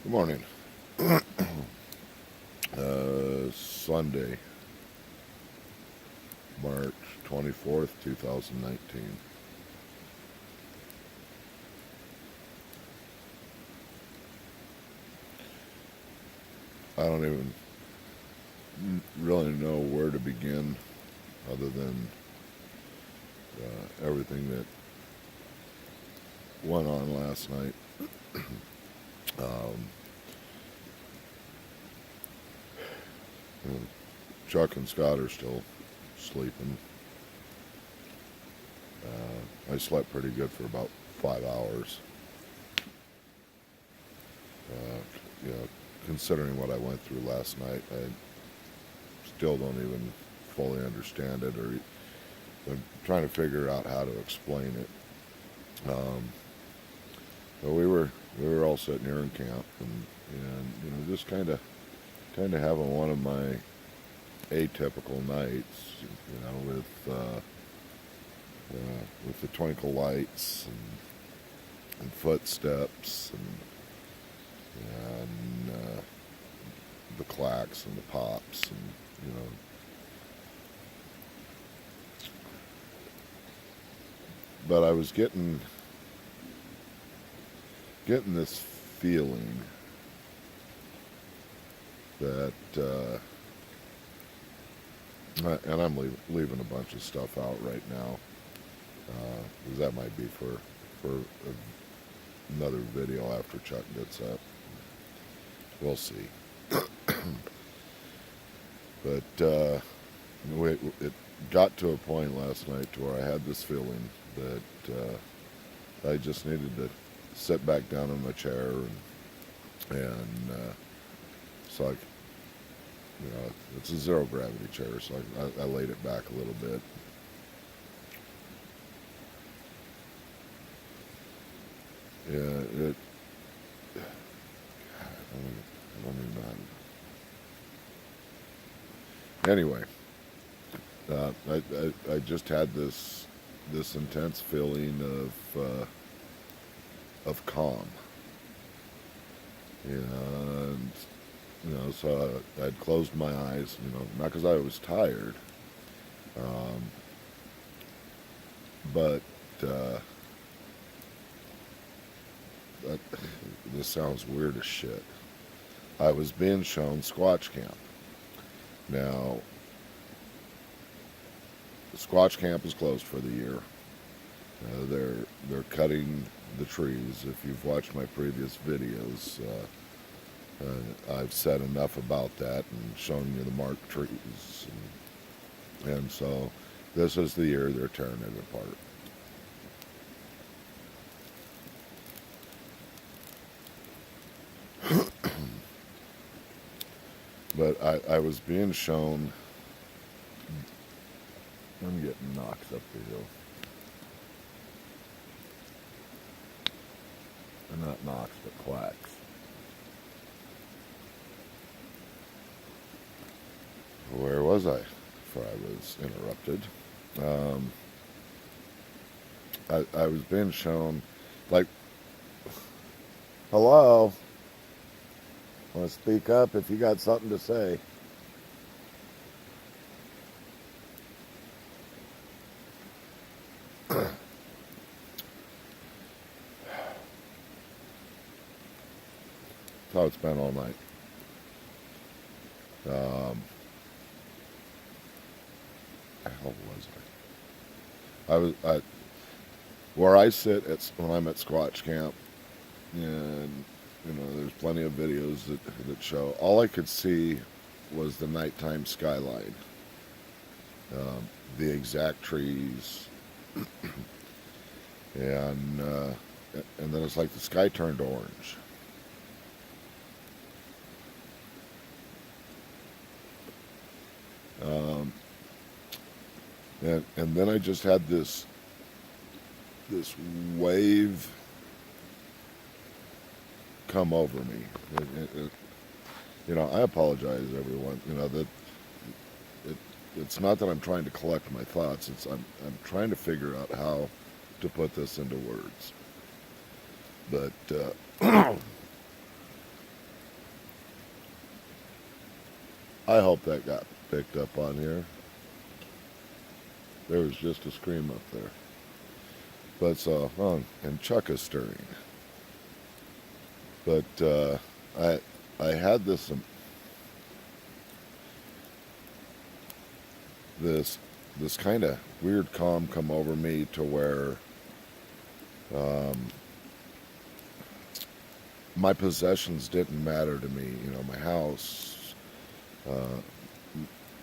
Good morning. Sunday, March 24th, 2019. I don't even really know where to begin other than everything that went on last night. Um, Chuck and Scott are still sleeping. I slept pretty good for about 5 hours. You know, considering what I went through last night, I still don't even fully understand it, or I'm trying to figure out how to explain it. But we were all sitting here in camp, and just kind of having one of my atypical nights, with the twinkle lights and footsteps and the clacks and the pops and. But I was getting this feeling that, and I'm leaving a bunch of stuff out right now, because that might be for another video after Chuck gets up. We'll see. But it got to a point last night to where I had this feeling that I just needed to sit back down in my chair and so it's a zero gravity chair, so I laid it back a little bit. Yeah, I don't even know. Anyway, I just had this intense feeling of calm. And so I'd closed my eyes, not because I was tired, but that, this sounds weird as shit. I was being shown Squatch Camp. Now, Squatch Camp is closed for the year. They're cutting the trees. If you've watched my previous videos, I've said enough about that and shown you the marked trees, and so this is the year they're tearing it apart. But I was being shown. I'm getting knocked up the hill. Or not knocks, but quacks. Where was I before I was interrupted? I was being shown, like, hello, want to speak up if you got something to say. That's how it's been all night. How was I? Where I sit when I'm at Squatch Camp, and there's plenty of videos that show. All I could see was the nighttime skyline, the exact trees, and then it's like the sky turned orange. And then I just had this wave come over me. I apologize, everyone. It's not that I'm trying to collect my thoughts. I'm trying to figure out how to put this into words. But I hope that got picked up on here. There was just a scream up there. But so, and Chuck is stirring. But I had this kind of weird calm come over me to where my possessions didn't matter to me. You know, my house,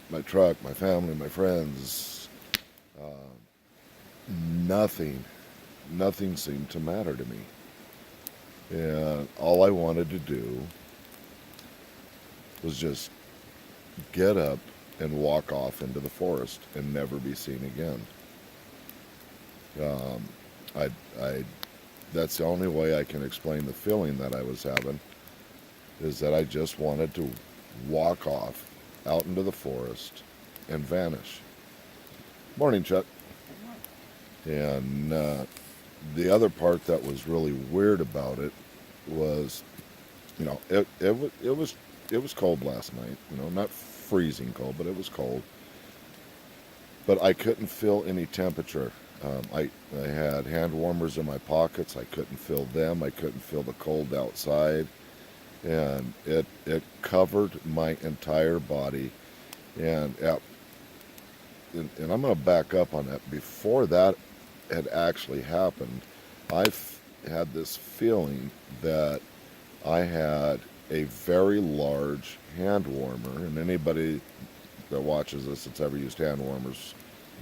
my truck, my family, my friends. Nothing seemed to matter to me. And all I wanted to do was just get up and walk off into the forest and never be seen again. I that's the only way I can explain the feeling that I was having, is that I just wanted to walk off out into the forest and vanish. Morning, Chuck. And the other part that was really weird about it was, you know, it was cold last night. You know, not freezing cold, but it was cold. But I couldn't feel any temperature. I had hand warmers in my pockets. I couldn't feel them. I couldn't feel the cold outside, and it covered my entire body. And and I'm going to back up on that. Before that had actually happened, I've had this feeling that I had a very large hand warmer, and anybody that watches this that's ever used hand warmers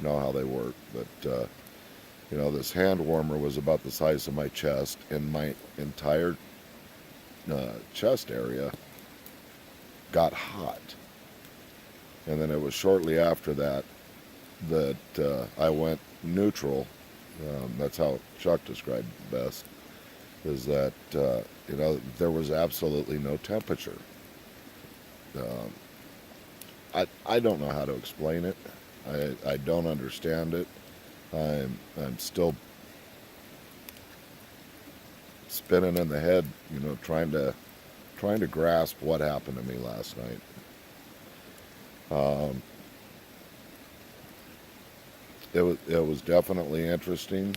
know how they work. But you know, this hand warmer was about the size of my chest, and my entire chest area got hot. And then it was shortly after that I went neutral. That's how Chuck described it best. Is that you know, there was absolutely no temperature. I don't know how to explain it. I don't understand it. I'm still spinning in the head, you know, trying to grasp what happened to me last night. It was definitely interesting.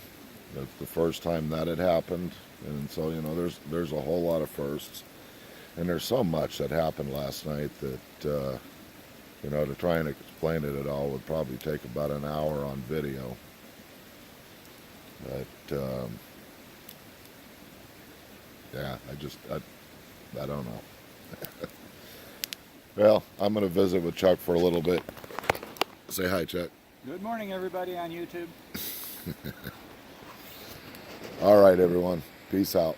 It's the first time that had happened, and so, you know, there's a whole lot of firsts, and there's so much that happened last night that you know, to try and explain it at all would probably take about an hour on video. But yeah, I don't know. Well, I'm going to visit with Chuck for a little bit. Say hi, Chuck. Good morning, everybody on YouTube. All right, everyone. Peace out.